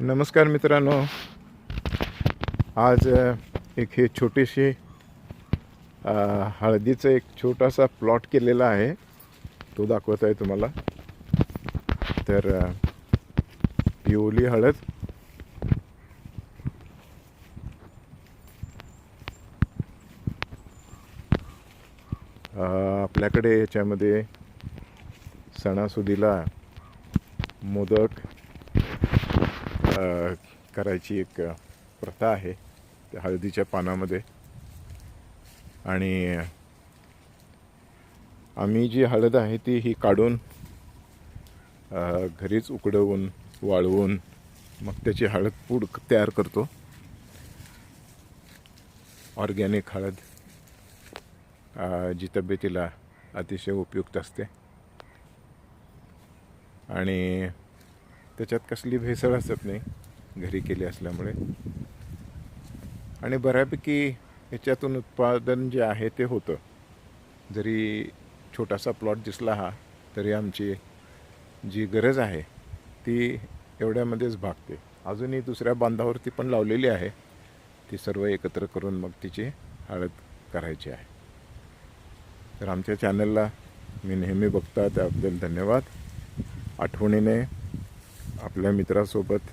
नमस्कार मित्रांनो, आज एक हे छोटीशी हळदीचं एक छोटासा प्लॉट केलेला आहे, तो दाखवत आहे तुम्हाला. तर ही ओली हळद आपल्याकडे याच्यामध्ये सणासुदीला मोदक करायची एक प्रथा आहे त्या हळदीच्या पानामध्ये. आणि आम्ही जी हळद आहे ती ही काढून घरीच उकडवून वाळवून मग त्याची हळद पूड तयार करतो. ऑर्गॅनिक हळद जी तब्येतीला अतिशय उपयुक्त असते आणि त्याच्यात कसली भेसळ असत नाही, घरी केली असल्यामुळे. आणि बऱ्यापैकी याच्यातून उत्पादन जे आहे ते होतं. जरी छोटासा प्लॉट दिसला हा, तरी आमची जी गरज आहे ती एवढ्यामध्येच भागते. अजूनही दुसऱ्या बांधावरती पण लावलेली आहे, ती सर्व एकत्र करून मग तिची हळद करायची आहे. तर आमच्या चॅनलला मी नेहमी बघता त्याबद्दल धन्यवाद. आठवणीने आपल्या मित्रासोबत,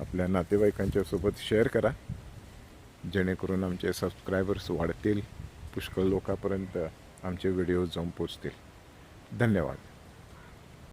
आपल्या नातेवाईकांच्या सोबत शेअर करा, जेणेकरून आमचे सबस्क्रायबर्स वाढतील, पुष्कळ लोकांपर्यंत आमचे व्हिडिओज जाऊन पोचतील. धन्यवाद.